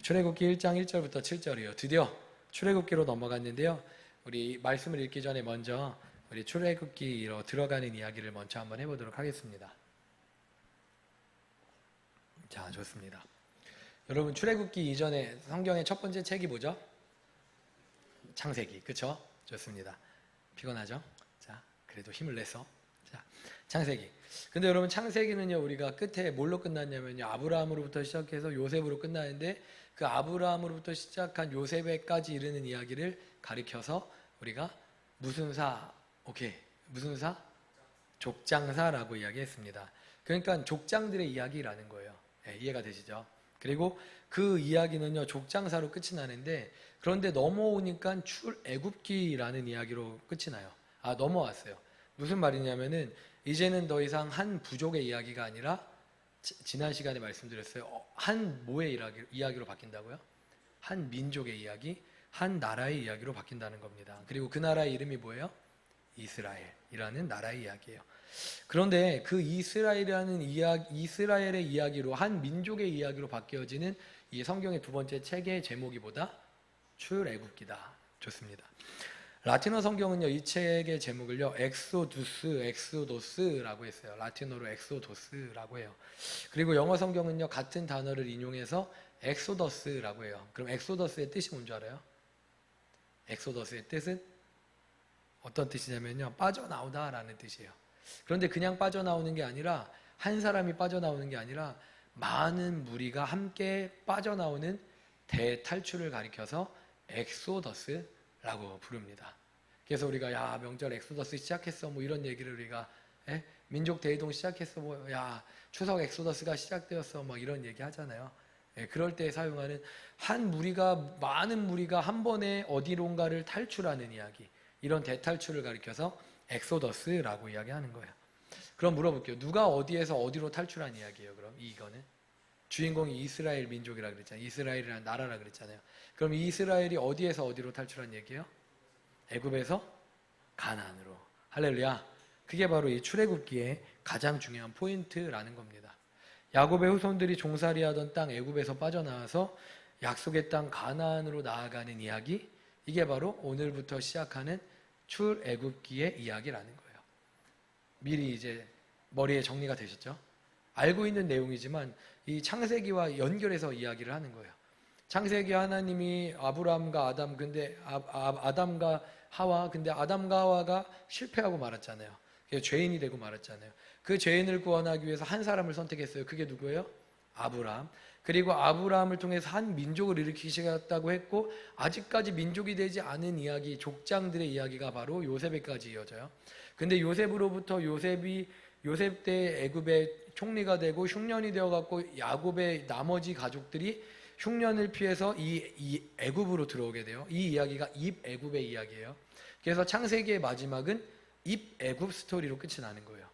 출애굽기 1장 1절부터 7절이에요. 드디어 출애굽기로 넘어갔는데요. 우리 말씀을 읽기 전에 먼저 우리 출애굽기로 들어가는 이야기를 먼저 한번 해보도록 하겠습니다. 자, 좋습니다. 여러분, 출애굽기 이전에 성경의 첫 번째 책이 뭐죠? 창세기, 그쵸? 좋습니다. 피곤하죠? 자, 그래도 힘을 내서. 자, 창세기. 근데 여러분, 창세기는요, 우리가 끝에 뭘로 끝났냐면요, 아브라함으로부터 시작해서 요셉으로 끝나는데, 그 아브라함으로부터 시작한 요셉에까지 이르는 이야기를 가리켜서 우리가 무슨 사, 오케이, 무슨 사? 족장사라고 이야기했습니다. 그러니까 족장들의 이야기라는 거예요. 네, 이해가 되시죠? 그리고 그 이야기는요, 족장사로 끝이 나는데, 그런데 넘어오니까 출애굽기라는 이야기로 끝이 나요. 아, 넘어왔어요. 무슨 말이냐면은 이제는 더 이상 한 부족의 이야기가 아니라 지난 시간에 말씀드렸어요. 한 뭐의 이야기로 바뀐다고요? 한 민족의 이야기, 한 나라의 이야기로 바뀐다는 겁니다. 그리고 그 나라의 이름이 뭐예요? 이스라엘이라는 나라의 이야기예요. 그런데 그 이스라엘의 이야기로, 한 민족의 이야기로 바뀌어지는 이 성경의 두 번째 책의 제목이 뭐다? 출애굽기다. 좋습니다. 라틴어 성경은요, 이 책의 제목을요, 엑소도스라고 했어요. 라틴어로 엑소도스라고 해요. 그리고 영어 성경은요, 같은 단어를 인용해서 엑소더스라고 해요. 그럼 엑소더스의 뜻이 뭔지 알아요? 엑소더스의 뜻은 어떤 뜻이냐면요, 빠져나오다라는 뜻이에요. 그런데 그냥 빠져나오는 게 아니라, 한 사람이 빠져나오는 게 아니라 많은 무리가 함께 빠져나오는 대탈출을 가리켜서 엑소더스라고 부릅니다. 그래서 우리가 야, 명절 엑소더스 시작했어, 뭐 이런 얘기를 우리가 민족 대이동 시작했어, 뭐 야, 추석 엑소더스가 시작되었어, 뭐 이런 얘기 하잖아요. 그럴 때 사용하는 많은 무리가 한 번에 어디론가를 탈출하는 이야기, 이런 대탈출을 가리켜서 엑소더스라고 이야기하는 거예요. 그럼 물어볼게요. 누가 어디에서 어디로 탈출한 이야기예요? 그럼 이거는 주인공이 이스라엘 민족이라 그랬잖아요. 이스라엘이라는 나라라 그랬잖아요. 그럼 이스라엘이 어디에서 어디로 탈출한 얘기예요? 애굽에서 가나안으로. 할렐루야. 그게 바로 이 출애굽기의 가장 중요한 포인트라는 겁니다. 야곱의 후손들이 종살이하던 땅 애굽에서 빠져나와서 약속의 땅 가나안으로 나아가는 이야기, 이게 바로 오늘부터 시작하는 출애굽기의 이야기라는 거예요. 미리 이제 머리에 정리가 되셨죠? 알고 있는 내용이지만 이 창세기와 연결해서 이야기를 하는 거예요. 창세기 하나님이 아브라함과 아담, 근데 아담과 하와, 근데 아담과 하와가 실패하고 말았잖아요. 죄인이 되고 말았잖아요. 그 죄인을 구원하기 위해서 한 사람을 선택했어요. 그게 누구예요? 아브라함. 그리고 아브라함을 통해서 한 민족을 일으키시겠다고 했고, 아직까지 민족이 되지 않은 이야기, 족장들의 이야기가 바로 요셉에까지 이어져요. 근데 요셉으로부터 요셉 때 애굽의 총리가 되고 흉년이 되어갖고 야곱의 나머지 가족들이 흉년을 피해서 이 애굽으로 들어오게 돼요. 이 이야기가 입애굽의 이야기예요. 그래서 창세기의 마지막은 입애굽 스토리로 끝이 나는 거예요.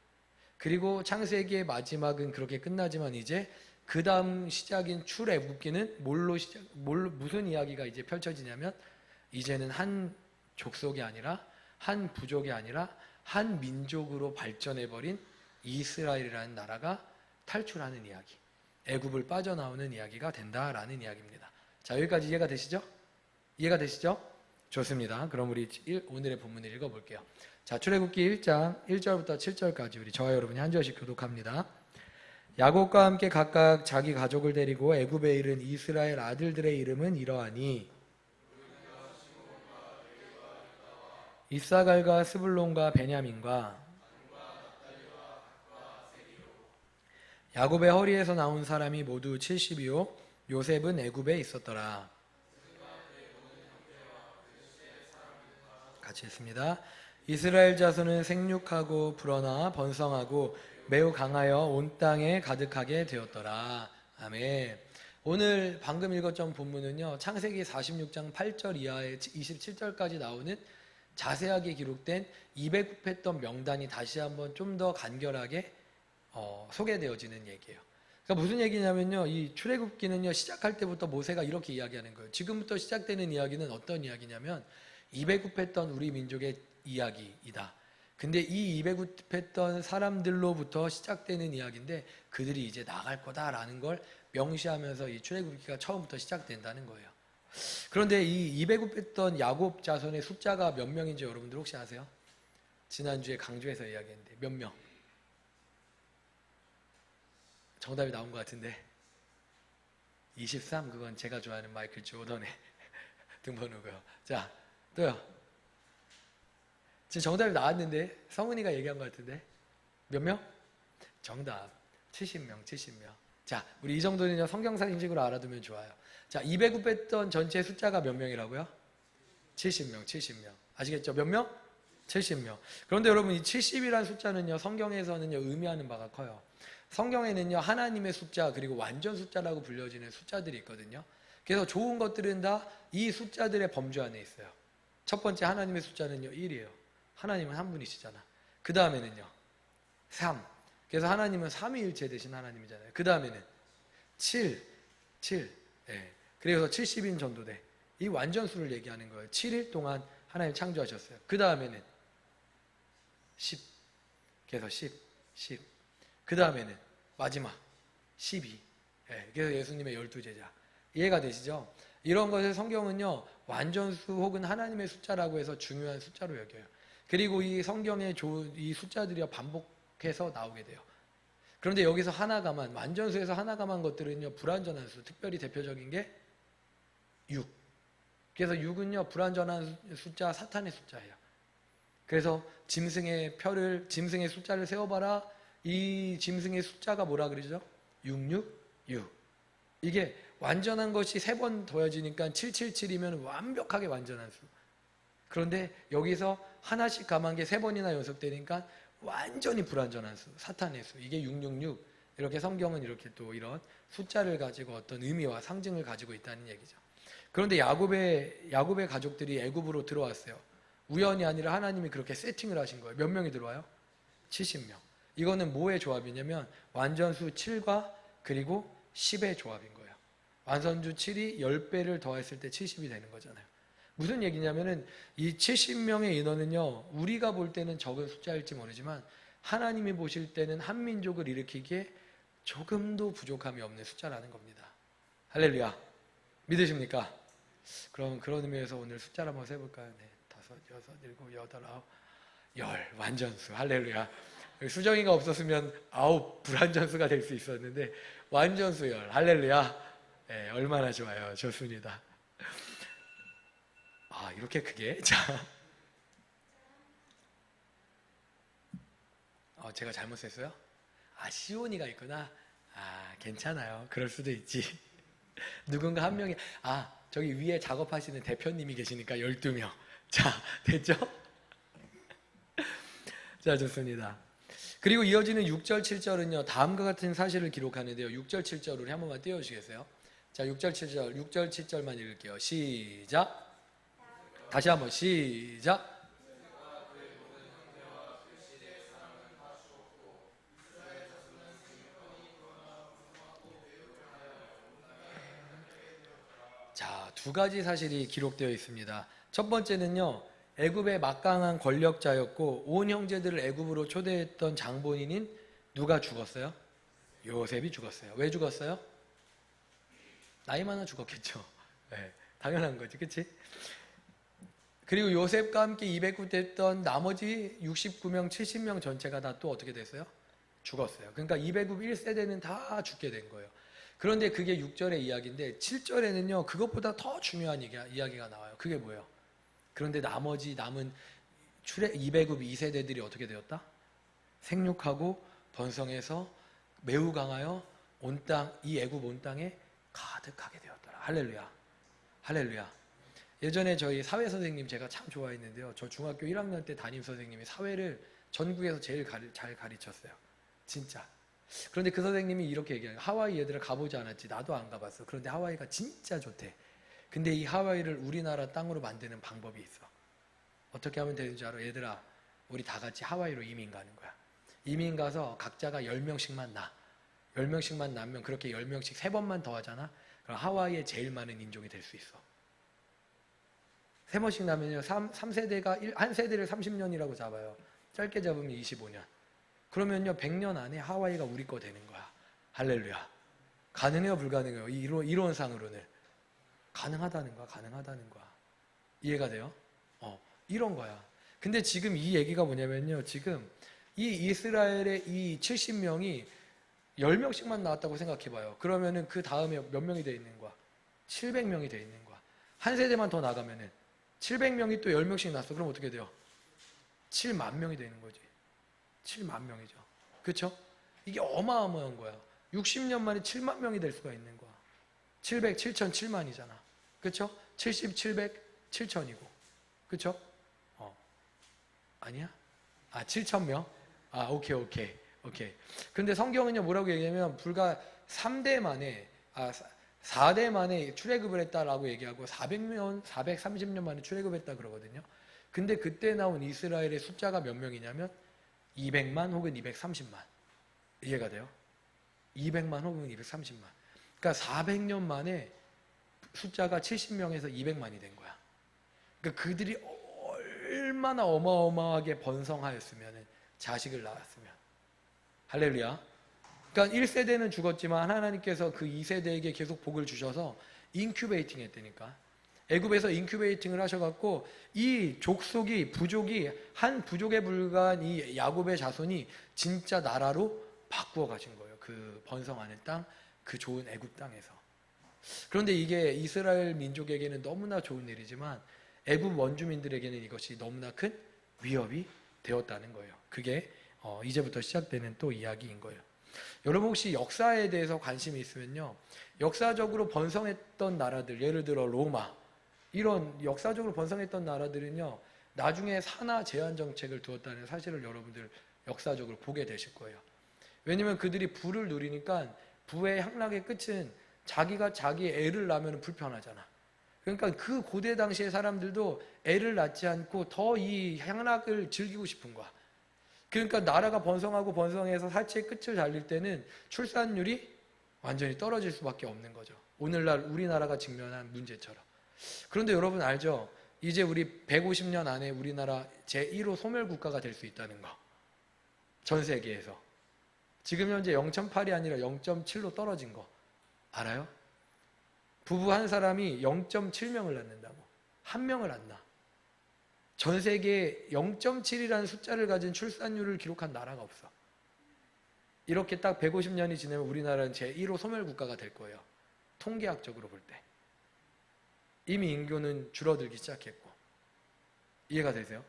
그리고 창세기의 마지막은 그렇게 끝나지만 이제 그 다음 시작인 출애굽기는 무슨 이야기가 이제 펼쳐지냐면, 이제는 한 족속이 아니라, 한 부족이 아니라 한 민족으로 발전해버린 이스라엘이라는 나라가 탈출하는 이야기, 애굽을 빠져나오는 이야기가 된다라는 이야기입니다. 자, 여기까지 이해가 되시죠? 이해가 되시죠? 좋습니다. 그럼 우리 오늘의 본문을 읽어볼게요. 자, 출애굽기 1장 1절부터 7절까지 우리 저와 여러분이 한 절씩 교독합니다. 야곱과 함께 각각 자기 가족을 데리고 애굽에 이른 이스라엘 아들들의 이름은 이러하니, 이사갈과 스불론과 베냐민과 야곱의 허리에서 나온 사람이 모두 70이요 요셉은 애굽에 있었더라. 같이 했습니다. 이스라엘 자손은 생육하고 불어나 번성하고 매우 강하여 온 땅에 가득하게 되었더라. 아멘. 오늘 방금 읽었던 본문은요, 창세기 46장 8절 이하에 27절까지 나오는 자세하게 기록된 입애굽했던 명단이 다시 한번 좀 더 간결하게 소개되어지는 얘기예요. 그러니까 무슨 얘기냐면요, 이 출애굽기는요, 시작할 때부터 모세가 이렇게 이야기하는 거예요. 지금부터 시작되는 이야기는 어떤 이야기냐면, 입애굽했던 우리 민족의 이야기이다. 근데 이 입에 굽혔던 사람들로부터 시작되는 이야기인데 그들이 이제 나갈 거다라는 걸 명시하면서 이 출애굽기가 처음부터 시작된다는 거예요. 그런데 이 입에 굽혔던 야곱 자손의 숫자가 몇 명인지 여러분들 혹시 아세요? 지난주에 강조해서 이야기했는데 몇 명? 정답이 나온 것 같은데 23. 그건 제가 좋아하는 마이클 조던의 등번호고요. 자, 또요. 지금 정답이 나왔는데 성은이가 얘기한 것 같은데 몇 명? 정답 70명. 자, 우리 이 정도는요 성경상 인식으로 알아두면 좋아요. 자, 200굽했던 전체 숫자가 몇 명이라고요? 70명. 아시겠죠? 몇 명? 70명. 그런데 여러분 이 70이라는 숫자는요 성경에서는요 의미하는 바가 커요. 성경에는요 하나님의 숫자 그리고 완전 숫자라고 불려지는 숫자들이 있거든요. 그래서 좋은 것들은 다 이 숫자들의 범주 안에 있어요. 첫 번째 하나님의 숫자는요 1이에요. 하나님은 한 분이시잖아. 그 다음에는요 3. 그래서 하나님은 삼위일체 되신 하나님이잖아요. 그 다음에는 7. 예. 그래서 70인 전도대. 이 완전수를 얘기하는 거예요. 7일 동안 하나님 창조하셨어요. 그 다음에는 10. 그래서 10. 그 다음에는 마지막 12. 예. 그래서 예수님의 12제자. 이해가 되시죠? 이런 것을 성경은요 완전수 혹은 하나님의 숫자라고 해서 중요한 숫자로 여겨요. 그리고 이 성경의 이 숫자들이 반복해서 나오게 돼요. 그런데 여기서 하나가만 완전수에서 하나가만 것들은요 불완전한 수. 특별히 대표적인 게 6. 그래서 6은요 불완전한 숫자, 사탄의 숫자예요. 그래서 짐승의 숫자를 세어봐라. 이 짐승의 숫자가 뭐라 그러죠? 666. 이게 완전한 것이 3번 더해지니까 777이면 완벽하게 완전한 수. 그런데 여기서 하나씩 감한 게 3번이나 연속되니까 완전히 불완전한 수, 사탄의 수. 이게 666. 이렇게 성경은 이렇게 또 이런 숫자를 가지고 어떤 의미와 상징을 가지고 있다는 얘기죠. 그런데 야곱의 가족들이 애굽으로 들어왔어요. 우연이 아니라 하나님이 그렇게 세팅을 하신 거예요. 몇 명이 들어와요? 70명. 이거는 뭐의 조합이냐면 완전수 7과 그리고 10의 조합인 거예요. 완전수 7이 10배를 더했을 때 70이 되는 거잖아요. 무슨 얘기냐면은 이 70명의 인원은요 우리가 볼 때는 적은 숫자일지 모르지만 하나님이 보실 때는 한 민족을 일으키기에 조금도 부족함이 없는 숫자라는 겁니다. 할렐루야. 믿으십니까? 그럼 그런 의미에서 오늘 숫자를 한번 세볼까요? 네, 5, 6, 7, 8, 9, 10 완전수. 할렐루야. 수정이가 없었으면 9 불완전수가 될 수 있었는데 완전수 10. 할렐루야. 네, 얼마나 좋아요. 좋습니다. 아, 이렇게 크게. 자, 제가 잘못했어요? 아, 시온이가 있구나. 아, 괜찮아요. 그럴 수도 있지. 누군가 한 명이, 저기 위에 작업하시는 대표님이 계시니까 12명. 자, 됐죠? 자, 좋습니다. 그리고 이어지는 6절, 7절은요, 다음과 같은 사실을 기록하는데요. 6절, 7절 우리 한 번만 띄워주시겠어요? 자, 6절, 7절만 읽을게요. 시작. 다시 한번 시작. 자, 두 가지 사실이 기록되어 있습니다. 첫 번째는요, 애굽의 막강한 권력자였고 온 형제들을 애굽으로 초대했던 장본인인 누가 죽었어요? 요셉이 죽었어요. 왜 죽었어요? 나이 많아 죽었겠죠. 네, 당연한 거지, 그치? 그리고 요셉과 함께 209됐던 나머지 69명, 70명 전체가 다 또 어떻게 됐어요? 죽었어요. 그러니까 209 1세대는 다 죽게 된 거예요. 그런데 그게 6절의 이야기인데 7절에는요 그것보다 더 중요한 이야기가 나와요. 그게 뭐예요? 그런데 나머지 남은 209 2세대들이 어떻게 되었다? 생육하고 번성해서 매우 강하여 온 땅, 이 애굽 온 땅에 가득하게 되었더라. 할렐루야. 할렐루야. 예전에 저희 사회 선생님 제가 참 좋아했는데요. 저 중학교 1학년 때 담임 선생님이 사회를 전국에서 제일 잘 가르쳤어요. 진짜. 그런데 그 선생님이 이렇게 얘기해요. 하와이 얘들아 가보지 않았지. 나도 안 가봤어. 그런데 하와이가 진짜 좋대. 근데 이 하와이를 우리나라 땅으로 만드는 방법이 있어. 어떻게 하면 되는지 알아? 얘들아, 우리 다 같이 하와이로 이민 가는 거야. 이민 가서 각자가 10명씩만 낳아. 10명씩만 낳으면 그렇게 10명씩 3번만 더 하잖아. 그럼 하와이에 제일 많은 인종이 될 수 있어. 3번씩 낳으면요. 3세대가 한 세대를 30년이라고 잡아요. 짧게 잡으면 25년. 그러면요 100년 안에 하와이가 우리 거 되는 거야. 할렐루야. 가능해요, 불가능해요? 이론상으로는 가능하다는 거야, 가능하다는 거야. 이해가 돼요? 이런 거야. 근데 지금 이 얘기가 뭐냐면요, 지금 이 이스라엘의 이 70명이 10명씩만 나왔다고 생각해봐요. 그러면은 그 다음에 몇 명이 돼 있는 거야? 700명이 돼 있는 거야. 한 세대만 더 나가면은 700명이 또 10명씩 났어. 그럼 어떻게 돼요? 7만 명이 되는 거지. 7만 명이죠. 그쵸? 이게 어마어마한 거야. 60년 만에 7만 명이 될 수가 있는 거야. 700, 7천, 7만이잖아. 그쵸? 70, 700, 7천이고. 그쵸? 아니야? 7천 명? 오케이. 근데 성경은요, 뭐라고 얘기하면, 불과 3대 만에, 4대 만에 출애굽을 했다라고 얘기하고, 400년, 430년 만에 출애굽했다 그러거든요. 근데 그때 나온 이스라엘의 숫자가 몇 명이냐면, 200만 혹은 230만. 이해가 돼요? 200만 혹은 230만. 그러니까 400년 만에 숫자가 70명에서 200만이 된 거야. 그러니까 그들이 얼마나 어마어마하게 번성하였으면, 자식을 낳았으면. 할렐루야. 그러니까 1세대는 죽었지만 하나님께서 그 2세대에게 계속 복을 주셔서 인큐베이팅 했다니까. 애굽에서 인큐베이팅을 하셔갖고 이 부족이 한 부족에 불과한 이 야곱의 자손이 진짜 나라로 바꾸어 가신 거예요. 그 번성하는 땅, 그 좋은 애굽 땅에서. 그런데 이게 이스라엘 민족에게는 너무나 좋은 일이지만 애굽 원주민들에게는 이것이 너무나 큰 위협이 되었다는 거예요. 그게 이제부터 시작되는 또 이야기인 거예요. 여러분 혹시 역사에 대해서 관심이 있으면요, 역사적으로 번성했던 나라들, 예를 들어 로마, 이런 역사적으로 번성했던 나라들은요, 나중에 산하 제한 정책을 두었다는 사실을 여러분들 역사적으로 보게 되실 거예요. 왜냐면 그들이 부를 누리니까 부의 향락의 끝은 자기가 자기 애를 낳으면 불편하잖아. 그러니까 그 고대 당시의 사람들도 애를 낳지 않고 더 이 향락을 즐기고 싶은 거야. 그러니까 나라가 번성하고 번성해서 사치의 끝을 달릴 때는 출산율이 완전히 떨어질 수밖에 없는 거죠. 오늘날 우리나라가 직면한 문제처럼. 그런데 여러분 알죠? 이제 우리 150년 안에 우리나라 제1호 소멸국가가 될 수 있다는 거. 전 세계에서. 지금 현재 0.8이 아니라 0.7로 떨어진 거 알아요? 부부 한 사람이 0.7명을 낳는다고. 한 명을 안 낳아. 전 세계에 0.7이라는 숫자를 가진 출산율을 기록한 나라가 없어. 이렇게 딱 150년이 지나면 우리나라는 제1호 소멸국가가 될 거예요. 통계학적으로 볼 때. 이미 인구는 줄어들기 시작했고. 이해가 되세요?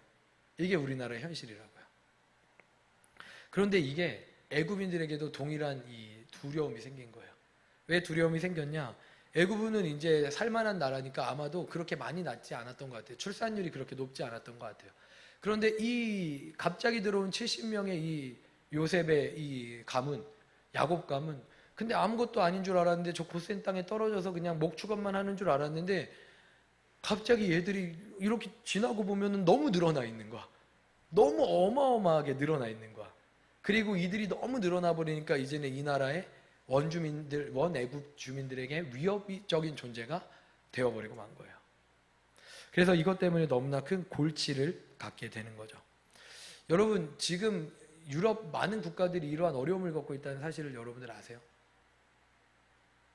이게 우리나라의 현실이라고요. 그런데 이게 애굽인들에게도 동일한 이 두려움이 생긴 거예요. 왜 두려움이 생겼냐? 애굽은 이제 살만한 나라니까 아마도 그렇게 많이 낳지 않았던 것 같아요. 출산율이 그렇게 높지 않았던 것 같아요. 그런데 이 갑자기 들어온 70명의 이 요셉의 이 가문, 야곱 가문, 근데 아무것도 아닌 줄 알았는데 저 고센 땅에 떨어져서 그냥 목축업만 하는 줄 알았는데 갑자기 얘들이 이렇게 지나고 보면 너무 늘어나 있는 거야. 너무 어마어마하게 늘어나 있는 거야. 그리고 이들이 너무 늘어나 버리니까 이제는 이 나라의 원애굽 주민들에게 위협적인 존재가 되어버리고 만 거예요. 그래서 이것 때문에 너무나 큰 골치를 갖게 되는 거죠. 여러분 지금 유럽 많은 국가들이 이러한 어려움을 겪고 있다는 사실을 여러분들 아세요?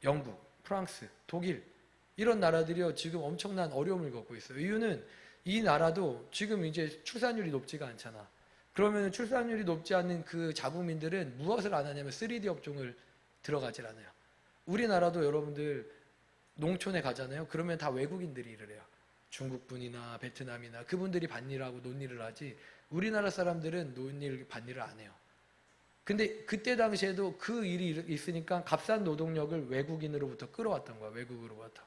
영국, 프랑스, 독일 이런 나라들이요 지금 엄청난 어려움을 겪고 있어요. 이유는 이 나라도 지금 이제 출산율이 높지가 않잖아. 그러면 출산율이 높지 않는 그 자국민들은 무엇을 안 하냐면 3D 업종을 들어가질 않아요. 우리나라도 여러분들 농촌에 가잖아요. 그러면 다 외국인들이 일을 해요. 중국분이나 베트남이나 그분들이 밭일하고 논일을 하지 우리나라 사람들은 논일, 밭일을 안 해요. 근데 그때 당시에도 그 일이 있으니까 값싼 노동력을 외국인으로부터 끌어왔던 거야. 외국으로부터.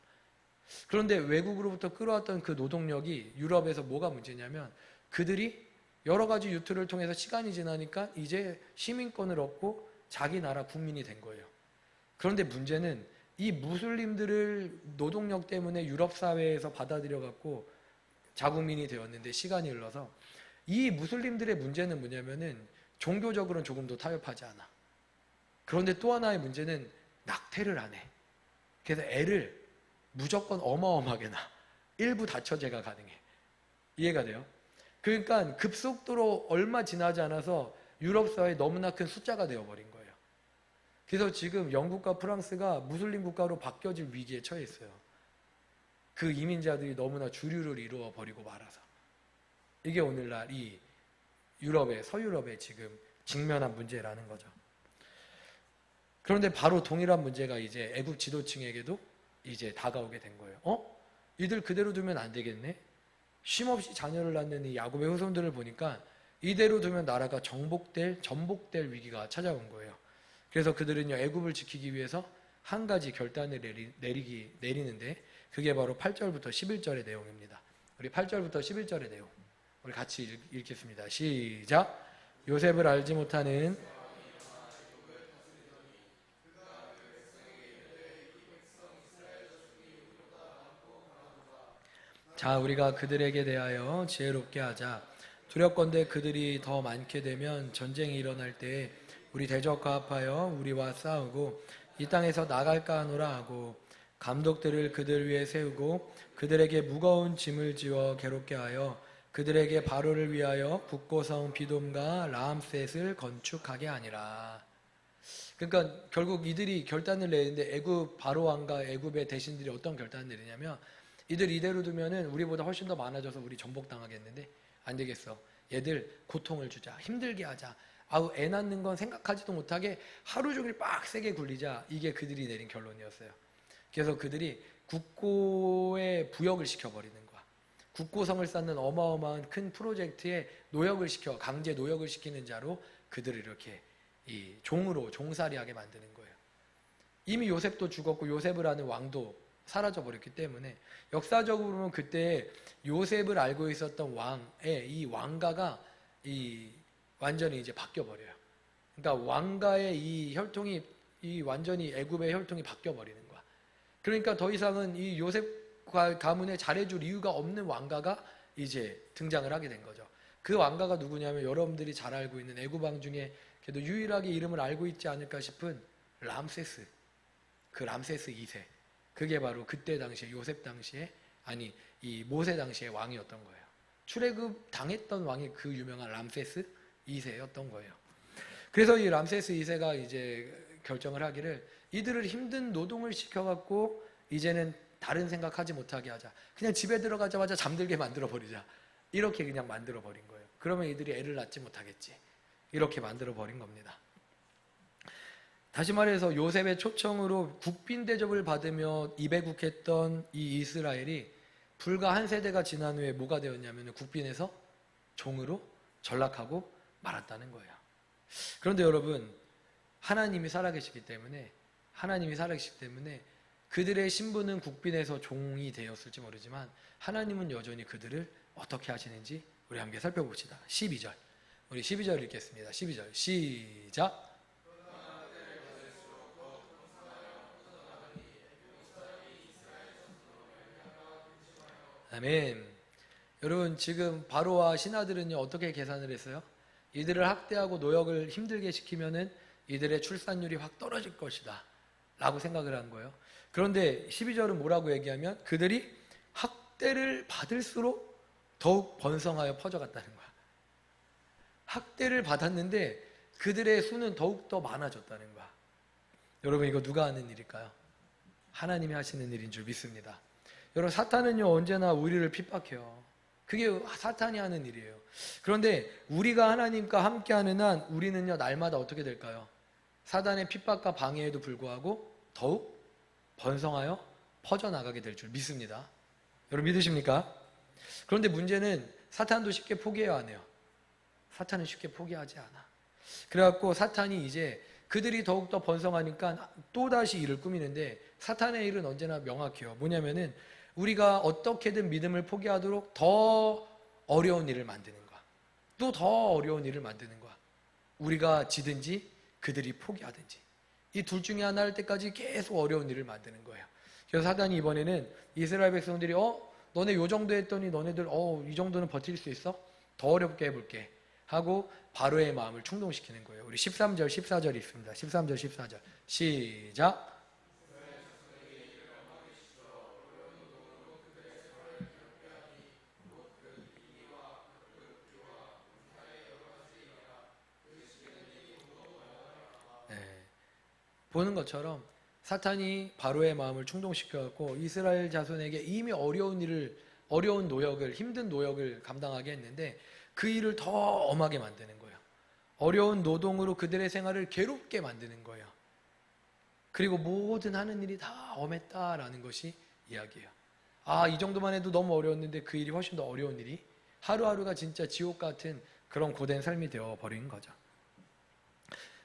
그런데 외국으로부터 끌어왔던 그 노동력이 유럽에서 뭐가 문제냐면 그들이 여러 가지 유투를 통해서 시간이 지나니까 이제 시민권을 얻고 자기 나라 국민이 된 거예요. 그런데 문제는 이 무슬림들을 노동력 때문에 유럽 사회에서 받아들여 갖고 자국민이 되었는데 시간이 흘러서 이 무슬림들의 문제는 뭐냐면은 종교적으로는 조금 더 타협하지 않아. 그런데 또 하나의 문제는 낙태를 안 해. 그래서 애를 무조건 어마어마하게 낳아. 일부 다처제가 가능해. 이해가 돼요? 그러니까 급속도로 얼마 지나지 않아서 유럽 사회에 너무나 큰 숫자가 되어버린 거예요. 그래서 지금 영국과 프랑스가 무슬림 국가로 바뀌어질 위기에 처해 있어요. 그 이민자들이 너무나 주류를 이루어 버리고 말아서. 이게 오늘날 이 유럽의 서유럽에 지금 직면한 문제라는 거죠. 그런데 바로 동일한 문제가 이제 애국 지도층에게도 이제 다가오게 된 거예요. 이들 그대로 두면 안 되겠네? 쉼없이 자녀를 낳는 이 야곱의 후손들을 보니까 이대로 두면 나라가 전복될 위기가 찾아온 거예요. 그래서 그들은요, 애굽을 지키기 위해서 한 가지 결단을 내리는데 그게 바로 8절부터 11절의 내용입니다. 우리 8절부터 11절의 내용 우리 같이 읽겠습니다. 시작. 요셉을 알지 못하는 자, 우리가 그들에게 대하여 지혜롭게 하자. 두렵건대 그들이 더 많게 되면 전쟁이 일어날 때 우리 대적과 합하여 우리와 싸우고 이 땅에서 나갈까 하노라 하고 감독들을 그들 위에 세우고 그들에게 무거운 짐을 지워 괴롭게 하여 그들에게 바로를 위하여 국고성 비돔과 라암셋을 건축하게 하니라. 그러니까 결국 이들이 결단을 내는데 애굽 바로 왕과 애굽의 대신들이 어떤 결단을 내리냐면 이들 이대로 두면은 우리보다 훨씬 더 많아져서 우리 전복당하겠는데 안 되겠어. 얘들 고통을 주자. 힘들게 하자. 아우 애 낳는 건 생각하지도 못하게 하루 종일 빡세게 굴리자. 이게 그들이 내린 결론이었어요. 그래서 그들이 국고에 부역을 시켜버리는 거야. 국고성을 쌓는 어마어마한 큰 프로젝트에 노역을 시켜 강제 노역을 시키는 자로 그들을 이렇게 이 종으로 종살이하게 만드는 거예요. 이미 요셉도 죽었고 요셉을 아는 왕도 사라져 버렸기 때문에 역사적으로 보면 그때 요셉을 알고 있었던 왕의 이 왕가가 이 완전히 이제 바뀌어 버려요. 그러니까 왕가의 이 혈통이 이 완전히 애굽의 혈통이 바뀌어 버리는 거야. 그러니까 더 이상은 이 요셉 가문에 잘해줄 이유가 없는 왕가가 이제 등장을 하게 된 거죠. 그 왕가가 누구냐면 여러분들이 잘 알고 있는 애굽 왕 중에 그래도 유일하게 이름을 알고 있지 않을까 싶은 람세스. 그 람세스 2세. 그게 바로 그때 당시에 요셉 당시에 아니 이 모세 당시의 왕이었던 거예요. 출애굽 당했던 왕이 그 유명한 람세스 2세였던 거예요. 그래서 이 람세스 2세가 이제 결정을 하기를 이들을 힘든 노동을 시켜갖고 이제는 다른 생각하지 못하게 하자. 그냥 집에 들어가자마자 잠들게 만들어 버리자. 이렇게 그냥 만들어 버린 거예요. 그러면 이들이 애를 낳지 못하겠지. 이렇게 만들어 버린 겁니다. 다시 말해서 요셉의 초청으로 국빈 대접을 받으며 입애국했던 이 이스라엘이 불과 한 세대가 지난 후에 뭐가 되었냐면 국빈에서 종으로 전락하고 말았다는 거예요. 그런데 여러분 하나님이 살아계시기 때문에 그들의 신분은 국빈에서 종이 되었을지 모르지만 하나님은 여전히 그들을 어떻게 하시는지 우리 함께 살펴봅시다. 12절 우리 12절 읽겠습니다. 12절 시작. 아멘. 여러분 지금 바로와 신하들은요 어떻게 계산을 했어요? 이들을 학대하고 노역을 힘들게 시키면은 이들의 출산율이 확 떨어질 것이다 라고 생각을 한 거예요. 그런데 12절은 뭐라고 얘기하면 그들이 학대를 받을수록 더욱 번성하여 퍼져갔다는 거야. 학대를 받았는데 그들의 수는 더욱 더 많아졌다는 거야. 여러분 이거 누가 하는 일일까요? 하나님이 하시는 일인 줄 믿습니다. 여러분 사탄은요 언제나 우리를 핍박해요. 그게 사탄이 하는 일이에요. 그런데 우리가 하나님과 함께하는 한 우리는요 날마다 어떻게 될까요? 사단의 핍박과 방해에도 불구하고 더욱 번성하여 퍼져나가게 될 줄 믿습니다. 여러분 믿으십니까? 그런데 문제는 사탄도 쉽게 포기해야 하네요. 사탄은 쉽게 포기하지 않아. 그래갖고 사탄이 이제 그들이 더욱더 번성하니까 또다시 일을 꾸미는데 사탄의 일은 언제나 명확해요. 뭐냐면은 우리가 어떻게든 믿음을 포기하도록 더 어려운 일을 만드는 거야. 또 더 어려운 일을 만드는 거야. 우리가 지든지 그들이 포기하든지. 이 둘 중에 하나 할 때까지 계속 어려운 일을 만드는 거예요. 그래서 사단이 이번에는 이스라엘 백성들이 너네 요 정도 했더니 너네들 이 정도는 버틸 수 있어? 더 어렵게 해볼게. 하고 바로의 마음을 충동시키는 거예요. 우리 13절, 14절 있습니다. 13절, 14절. 시작. 보는 것처럼 사탄이 바로의 마음을 충동시켜갖고 이스라엘 자손에게 이미 어려운 노역을, 힘든 노역을 감당하게 했는데 그 일을 더 엄하게 만드는 거예요. 어려운 노동으로 그들의 생활을 괴롭게 만드는 거예요. 그리고 모든 하는 일이 다 엄했다라는 것이 이야기예요. 이 정도만 해도 너무 어려웠는데 그 일이 훨씬 더 어려운 일이 하루하루가 진짜 지옥 같은 그런 고된 삶이 되어버린 거죠.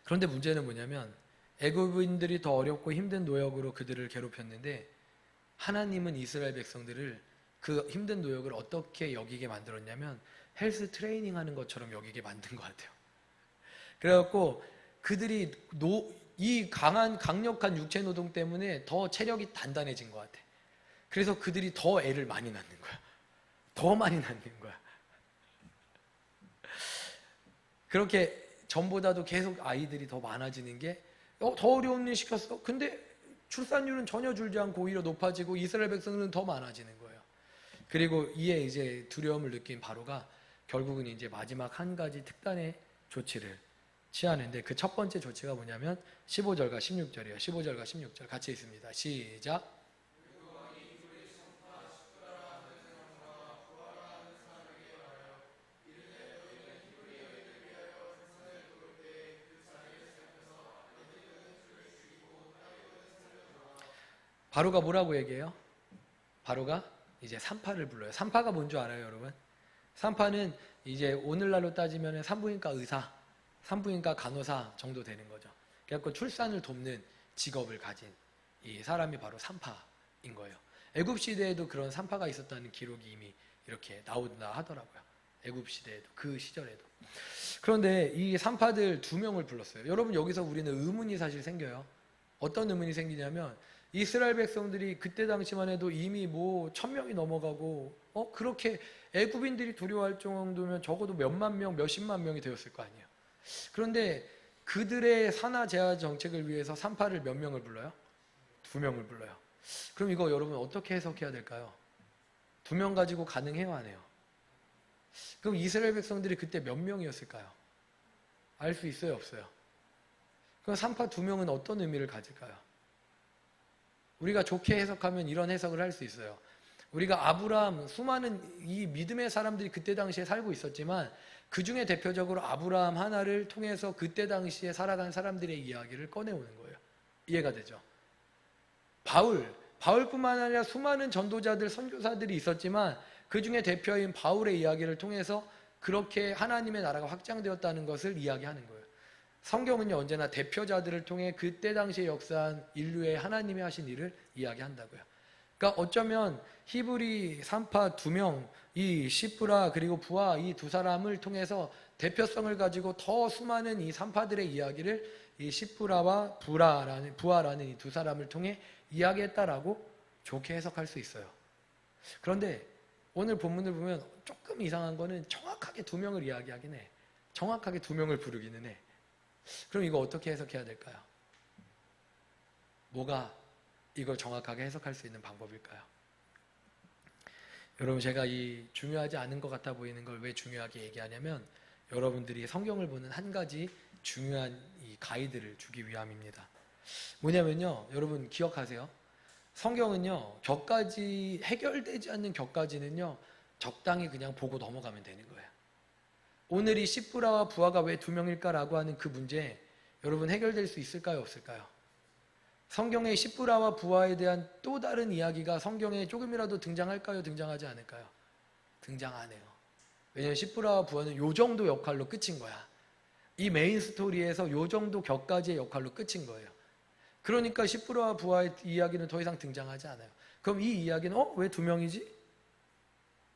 그런데 문제는 뭐냐면 애굽인들이 더 어렵고 힘든 노역으로 그들을 괴롭혔는데 하나님은 이스라엘 백성들을 그 힘든 노역을 어떻게 여기게 만들었냐면 헬스 트레이닝 하는 것처럼 여기게 만든 것 같아요. 그래갖고 그들이 이 강력한 육체 노동 때문에 더 체력이 단단해진 것 같아. 그래서 그들이 더 애를 많이 낳는 거야. 더 많이 낳는 거야. 그렇게 전보다도 계속 아이들이 더 많아지는 게 더 어려운 일 시켰어. 근데 출산율은 전혀 줄지 않고 오히려 높아지고 이스라엘 백성들은 더 많아지는 거예요. 그리고 이에 이제 두려움을 느낀 바로가 결국은 이제 마지막 한 가지 특단의 조치를 취하는데 그 첫 번째 조치가 뭐냐면 15절과 16절이에요. 15절과 16절 같이 있습니다. 시작. 바로가 뭐라고 얘기해요? 바로가 이제 산파를 불러요. 산파가 뭔 줄 알아요, 여러분? 산파는 이제 오늘날로 따지면 산부인과 의사, 산부인과 간호사 정도 되는 거죠. 그래서 출산을 돕는 직업을 가진 이 사람이 바로 산파인 거예요. 애굽 시대에도 그런 산파가 있었다는 기록이 이미 이렇게 나온다 하더라고요. 애굽 시대에도, 그 시절에도. 그런데 이 산파들 2명을 불렀어요. 여러분, 여기서 우리는 의문이 사실 생겨요. 어떤 의문이 생기냐면 이스라엘 백성들이 그때 당시만 해도 이미 1000명이 넘어가고 그렇게 애굽인들이 두려워할 정도면 적어도 몇만 명, 몇십만 명이 되었을 거 아니에요. 그런데 그들의 산하 제한 정책을 위해서 산파를 몇 명을 불러요? 2명을 불러요. 그럼 이거 여러분 어떻게 해석해야 될까요? 2명 가지고 가능해요, 안 해요? 그럼 이스라엘 백성들이 그때 몇 명이었을까요? 알 수 있어요, 없어요? 그럼 산파 2명은 어떤 의미를 가질까요? 우리가 좋게 해석하면 이런 해석을 할 수 있어요. 우리가 아브라함, 수많은 이 믿음의 사람들이 그때 당시에 살고 있었지만 그 중에 대표적으로 아브라함 하나를 통해서 그때 당시에 살아간 사람들의 이야기를 꺼내오는 거예요. 이해가 되죠? 바울뿐만 아니라 수많은 전도자들, 선교사들이 있었지만 그 중에 대표인 바울의 이야기를 통해서 그렇게 하나님의 나라가 확장되었다는 것을 이야기하는 거예요. 성경은요, 언제나 대표자들을 통해 그때 당시에 역사한 인류의 하나님이 하신 일을 이야기한다고요. 그러니까 어쩌면 히브리 산파 2명, 이 시프라 그리고 부하 이 2사람을 통해서 대표성을 가지고 더 수많은 이 산파들의 이야기를 이 시프라와 부하라는 이 2사람을 통해 이야기했다라고 좋게 해석할 수 있어요. 그런데 오늘 본문을 보면 조금 이상한 거는 정확하게 2명을 이야기하긴 해. 정확하게 2명을 부르기는 해. 그럼 이거 어떻게 해석해야 될까요? 뭐가 이걸 정확하게 해석할 수 있는 방법일까요? 여러분, 제가 이 중요하지 않은 것 같아 보이는 걸 왜 중요하게 얘기하냐면 여러분들이 성경을 보는 한 가지 중요한 이 가이드를 주기 위함입니다. 뭐냐면요, 여러분 기억하세요. 성경은요, 격까지 해결되지 않는 격까지는요 적당히 그냥 보고 넘어가면 되는 거예요. 오늘 이 시프라와 부하가 왜 2명일까라고 하는 그 문제, 여러분 해결될 수 있을까요, 없을까요? 성경의 시프라와 부하에 대한 또 다른 이야기가 성경에 조금이라도 등장할까요, 등장하지 않을까요? 등장 안 해요. 왜냐하면 시프라와 부하는 요 정도 역할로 끝인 거야. 이 메인 스토리에서 요 정도 격까지의 역할로 끝인 거예요. 그러니까 시프라와 부하의 이야기는 더 이상 등장하지 않아요. 그럼 이 이야기는 왜 2명이지?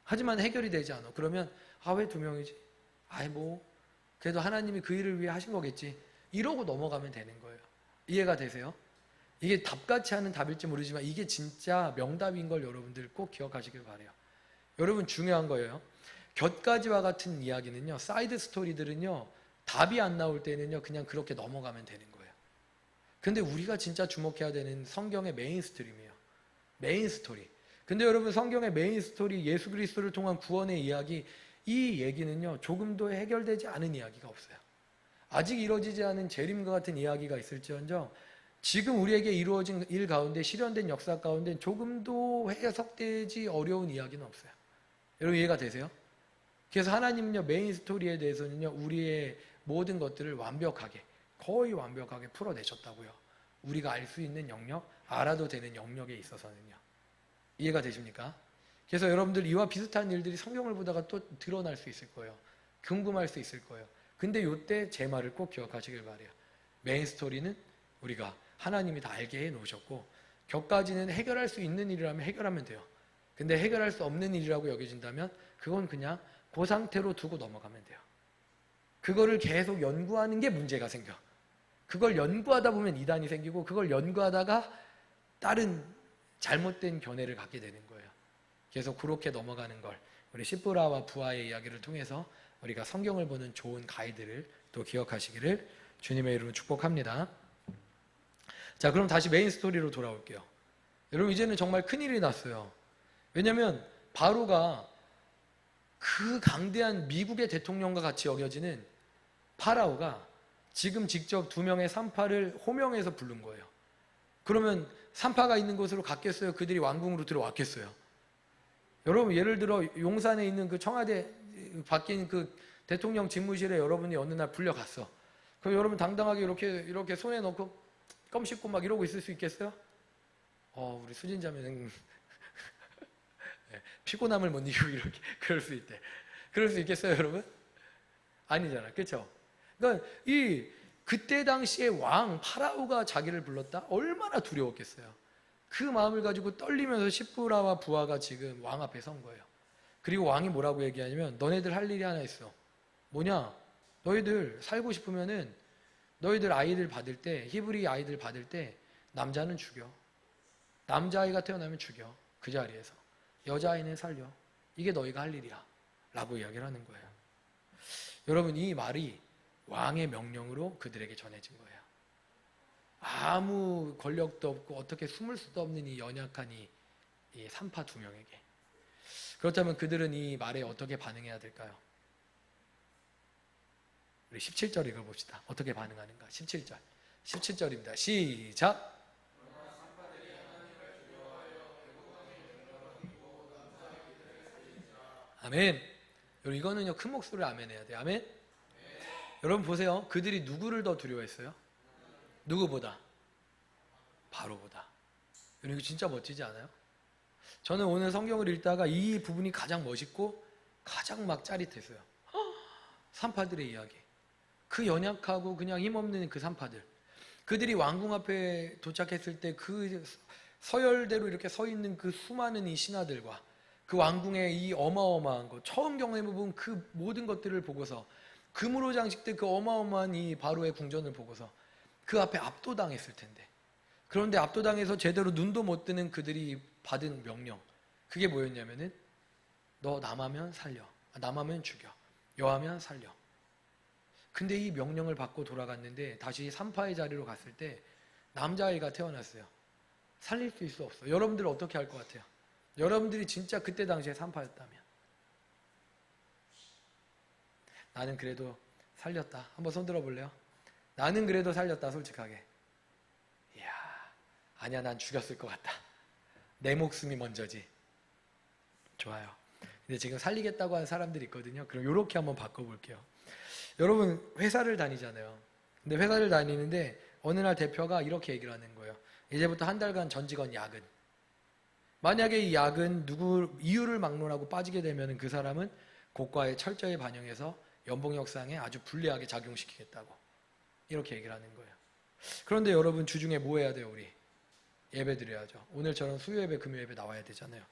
하지만 해결이 되지 않아. 그러면 왜 2명이지? 그래도 하나님이 그 일을 위해 하신 거겠지. 이러고 넘어가면 되는 거예요. 이해가 되세요? 이게 답같이 하는 답일지 모르지만 이게 진짜 명답인 걸 여러분들 꼭 기억하시길 바래요. 여러분, 중요한 거예요. 곁가지와 같은 이야기는요, 사이드 스토리들은요, 답이 안 나올 때는요 그냥 그렇게 넘어가면 되는 거예요. 근데 우리가 진짜 주목해야 되는 성경의 메인 스토리예요. 메인 스토리. 근데 여러분, 성경의 메인 스토리, 예수 그리스도를 통한 구원의 이야기, 이 얘기는요 조금도 해결되지 않은 이야기가 없어요. 아직 이루어지지 않은 재림과 같은 이야기가 있을지언정 지금 우리에게 이루어진 일 가운데 실현된 역사 가운데 조금도 해석되지 어려운 이야기는 없어요. 여러분 이해가 되세요? 그래서 하나님은요 메인 스토리에 대해서는요 우리의 모든 것들을 완벽하게 거의 완벽하게 풀어내셨다고요. 우리가 알 수 있는 영역, 알아도 되는 영역에 있어서는요. 이해가 되십니까? 그래서 여러분들 이와 비슷한 일들이 성경을 보다가 또 드러날 수 있을 거예요. 궁금할 수 있을 거예요. 근데 이때 제 말을 꼭 기억하시길 바래요. 메인 스토리는 우리가 하나님이 다 알게 해놓으셨고 격까지는 해결할 수 있는 일이라면 해결하면 돼요. 근데 해결할 수 없는 일이라고 여겨진다면 그건 그냥 그 상태로 두고 넘어가면 돼요. 그거를 계속 연구하는 게 문제가 생겨. 그걸 연구하다 보면 이단이 생기고 그걸 연구하다가 다른 잘못된 견해를 갖게 되는 거예요. 계속 그렇게 넘어가는 걸 우리 시브라와 부하의 이야기를 통해서 우리가 성경을 보는 좋은 가이드를 또 기억하시기를 주님의 이름으로 축복합니다. 자, 그럼 다시 메인 스토리로 돌아올게요. 여러분 이제는 정말 큰일이 났어요. 왜냐하면 바로가 그 강대한 미국의 대통령과 같이 여겨지는 파라오가 지금 직접 2명의 산파를 호명해서 부른 거예요. 그러면 산파가 있는 곳으로 갔겠어요? 그들이 왕궁으로 들어왔겠어요? 여러분 예를 들어 용산에 있는 그 청와대 바뀐 그 대통령 집무실에 여러분이 어느 날 불려갔어. 그럼 여러분 당당하게 이렇게 손에 넣고 껌 씹고 막 이러고 있을 수 있겠어요? 우리 수진자매는 피곤함을 못 이기고 이렇게 그럴 수 있대. 그럴 수 있겠어요, 여러분? 아니잖아, 그렇죠? 그러니까 그때 당시에 왕 파라오가 자기를 불렀다? 얼마나 두려웠겠어요. 그 마음을 가지고 떨리면서 시브라와 부하가 지금 왕 앞에 선 거예요. 그리고 왕이 뭐라고 얘기하냐면 너네들 할 일이 하나 있어. 뭐냐? 너희들 살고 싶으면은 너희들 아이들 받을 때 히브리 아이들 받을 때 남자는 죽여. 남자아이가 태어나면 죽여. 그 자리에서. 여자아이는 살려. 이게 너희가 할 일이야. 라고 이야기를 하는 거예요. 여러분 이 말이 왕의 명령으로 그들에게 전해진 거예요. 아무 권력도 없고 어떻게 숨을 수도 없는 이 연약한 이 산파 2명에게. 그렇다면 그들은 이 말에 어떻게 반응해야 될까요? 우리 17절 읽어봅시다. 어떻게 반응하는가? 17절. 17절입니다. 시작! 아멘. 여러분 이거는요 큰 목소리로 아멘 해야 돼요. 아멘. 여러분 보세요. 그들이 누구를 더 두려워했어요? 누구보다? 바로보다. 여러분 이거 진짜 멋지지 않아요? 저는 오늘 성경을 읽다가 이 부분이 가장 멋있고 가장 막 짜릿했어요. 산파들의 이야기. 그 연약하고 그냥 힘없는 그 산파들. 그들이 왕궁 앞에 도착했을 때 그 서열대로 이렇게 서 있는 그 수많은 이 신하들과 그 왕궁의 이 어마어마한 것, 처음 경험해본 그 모든 것들을 보고서 금으로 장식된 그 어마어마한 이 바로의 궁전을 보고서 그 앞에 압도당했을 텐데, 그런데 압도당해서 제대로 눈도 못 뜨는 그들이 받은 명령, 그게 뭐였냐면은 너 남하면 살려, 남하면 죽여, 여하면 살려. 근데 이 명령을 받고 돌아갔는데 다시 산파의 자리로 갔을 때 남자아이가 태어났어요. 살릴 수 있어 없어? 여러분들 어떻게 할 것 같아요? 여러분들이 진짜 그때 당시에 산파였다면 나는 그래도 살렸다. 한번 손 들어볼래요? 나는 그래도 살렸다. 솔직하게. 이야, 아니야, 난 죽였을 것 같다. 내 목숨이 먼저지. 좋아요. 근데 지금 살리겠다고 하는 사람들이 있거든요. 그럼 이렇게 한번 바꿔볼게요. 여러분 회사를 다니잖아요. 근데 회사를 다니는데 어느 날 대표가 이렇게 얘기를 하는 거예요. 이제부터 한 달간 전 직원 야근. 만약에 이 야근 누구 이유를 막론하고 빠지게 되면 그 사람은 고과에 철저히 반영해서 연봉 협상에 아주 불리하게 작용시키겠다고 이렇게 얘기를 하는 거예요. 그런데 여러분 주중에 뭐 해야 돼요? 우리 예배 드려야죠. 오늘처럼 수요 예배, 금요 예배 나와야 되잖아요.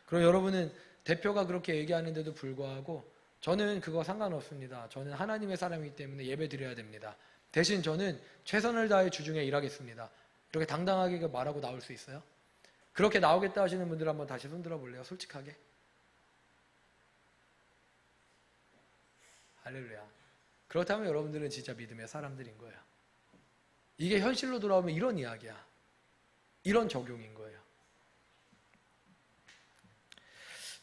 그럼 여러분은 대표가 그렇게 얘기하는데도 불구하고 저는 그거 상관없습니다. 저는 하나님의 사람이기 때문에 예배 드려야 됩니다. 대신 저는 최선을 다해 주중에 일하겠습니다. 이렇게 당당하게 말하고 나올 수 있어요? 그렇게 나오겠다 하시는 분들 한번 다시 손 들어볼래요? 솔직하게. 할렐루야. 그렇다면 여러분들은 진짜 믿음의 사람들인 거예요. 이게 현실로 돌아오면 이런 이야기야. 이런 적용인 거예요.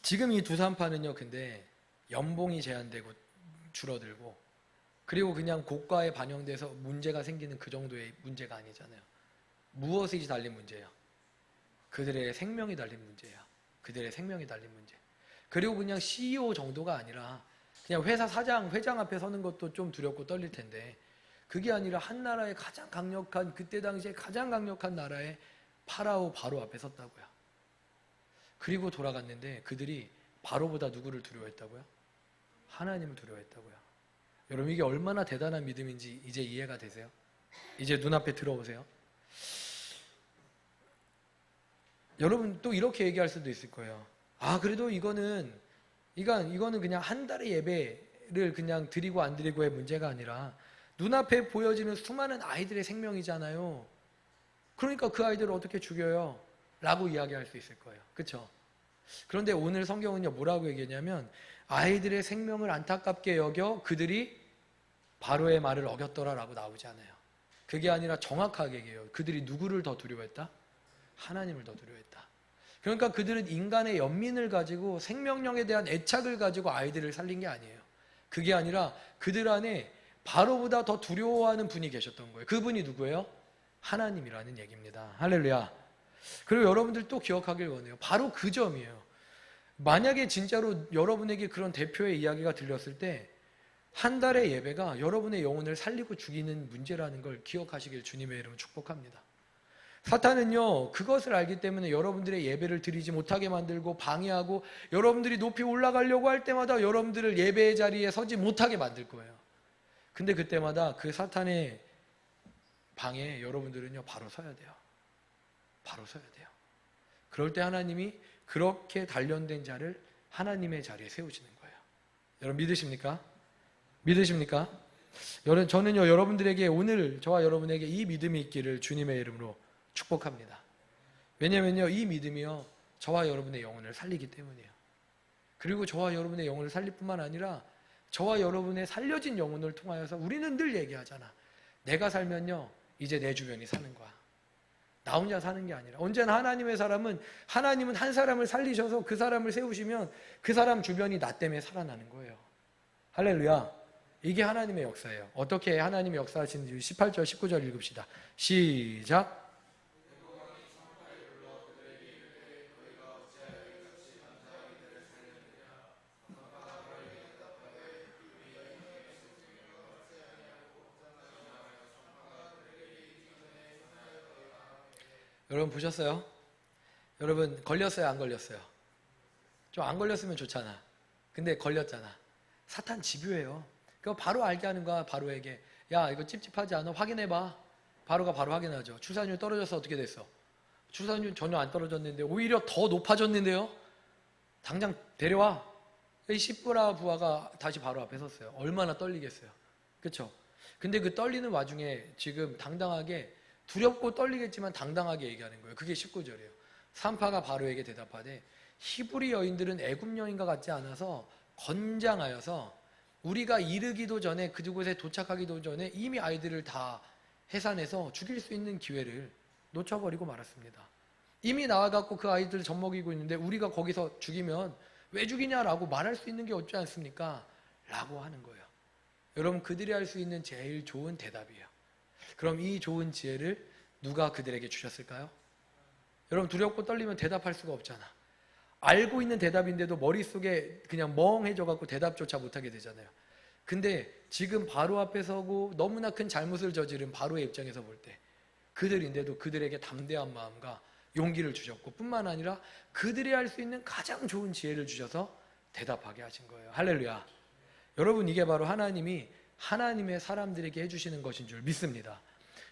지금 이 두 산파는요, 근데 연봉이 제한되고 줄어들고 그리고 그냥 고가에 반영돼서 문제가 생기는 그 정도의 문제가 아니잖아요. 무엇이 달린 문제예요? 그들의 생명이 달린 문제예요. 그들의 생명이 달린 문제. 그리고 그냥 CEO 정도가 아니라 그냥 회사 사장, 회장 앞에 서는 것도 좀 두렵고 떨릴 텐데 그게 아니라 한 나라의 가장 강력한, 그때 당시에 가장 강력한 나라의 파라오 바로 앞에 섰다고요. 그리고 돌아갔는데 그들이 바로보다 누구를 두려워했다고요? 하나님을 두려워했다고요. 여러분 이게 얼마나 대단한 믿음인지 이제 이해가 되세요? 이제 눈앞에 들어오세요? 여러분 또 이렇게 얘기할 수도 있을 거예요. 아 그래도 이거는 그냥 한 달의 예배를 그냥 드리고 안 드리고의 문제가 아니라 눈앞에 보여지는 수많은 아이들의 생명이잖아요. 그러니까 그 아이들을 어떻게 죽여요? 라고 이야기할 수 있을 거예요. 그렇죠? 그런데 오늘 성경은요 뭐라고 얘기했냐면 아이들의 생명을 안타깝게 여겨 그들이 바로의 말을 어겼더라 라고 나오지 않아요. 그게 아니라 정확하게 얘기해요. 그들이 누구를 더 두려워했다? 하나님을 더 두려워했다. 그러니까 그들은 인간의 연민을 가지고 생명력에 대한 애착을 가지고 아이들을 살린 게 아니에요. 그게 아니라 그들 안에 바로보다 더 두려워하는 분이 계셨던 거예요. 그분이 누구예요? 하나님이라는 얘기입니다. 할렐루야. 그리고 여러분들 또 기억하길 원해요. 바로 그 점이에요. 만약에 진짜로 여러분에게 그런 대표의 이야기가 들렸을 때 한 달의 예배가 여러분의 영혼을 살리고 죽이는 문제라는 걸 기억하시길 주님의 이름으로 축복합니다. 사탄은요 그것을 알기 때문에 여러분들의 예배를 드리지 못하게 만들고 방해하고 여러분들이 높이 올라가려고 할 때마다 여러분들을 예배의 자리에 서지 못하게 만들 거예요. 근데 그때마다 그 사탄의 방에 여러분들은요 바로 서야 돼요. 바로 서야 돼요. 그럴 때 하나님이 그렇게 단련된 자를 하나님의 자리에 세우시는 거예요. 여러분 믿으십니까? 믿으십니까? 저는요 여러분들에게 오늘 저와 여러분에게 이 믿음이 있기를 주님의 이름으로 축복합니다. 왜냐면요 이 믿음이요 저와 여러분의 영혼을 살리기 때문이에요. 그리고 저와 여러분의 영혼을 살릴 뿐만 아니라 저와 여러분의 살려진 영혼을 통하여서 우리는 늘 얘기하잖아. 내가 살면요 이제 내 주변이 사는 거야. 나 혼자 사는 게 아니라 언제나 하나님은 한 사람을 살리셔서 그 사람을 세우시면 그 사람 주변이 나 때문에 살아나는 거예요. 할렐루야. 이게 하나님의 역사예요. 어떻게 하나님의 역사하시는지 18절 19절 읽읍시다. 시작. 여러분 보셨어요? 여러분 걸렸어요? 안 걸렸어요? 좀 안 걸렸으면 좋잖아. 근데 걸렸잖아. 사탄 집요해요. 그거 바로 알게 하는 거야. 바로에게 야 이거 찝찝하지 않아? 확인해봐. 바로가 바로 확인하죠. 출산율 떨어져서 어떻게 됐어? 출산율 전혀 안 떨어졌는데 오히려 더 높아졌는데요. 당장 데려와. 이 시브라 부하가 다시 바로 앞에 섰어요. 얼마나 떨리겠어요. 그렇죠? 근데 그 떨리는 와중에 지금 당당하게 두렵고 떨리겠지만 당당하게 얘기하는 거예요. 그게 19절이에요. 산파가 바로에게 대답하되 히브리 여인들은 애굽 여인과 같지 않아서 건장하여서 우리가 이르기도 전에 그곳에 도착하기도 전에 이미 아이들을 다 해산해서 죽일 수 있는 기회를 놓쳐버리고 말았습니다. 이미 나와갖고 그 아이들 젖먹이고 있는데 우리가 거기서 죽이면 왜 죽이냐라고 말할 수 있는 게 없지 않습니까? 라고 하는 거예요. 여러분 그들이 할 수 있는 제일 좋은 대답이에요. 그럼 이 좋은 지혜를 누가 그들에게 주셨을까요? 여러분 두렵고 떨리면 대답할 수가 없잖아. 알고 있는 대답인데도 머릿속에 그냥 멍해져갖고 대답조차 못하게 되잖아요. 근데 지금 바로 앞에 서고 너무나 큰 잘못을 저지른 바로의 입장에서 볼 때 그들인데도 그들에게 담대한 마음과 용기를 주셨고 뿐만 아니라 그들이 할 수 있는 가장 좋은 지혜를 주셔서 대답하게 하신 거예요. 할렐루야. 여러분 이게 바로 하나님이 하나님의 사람들에게 해주시는 것인 줄 믿습니다.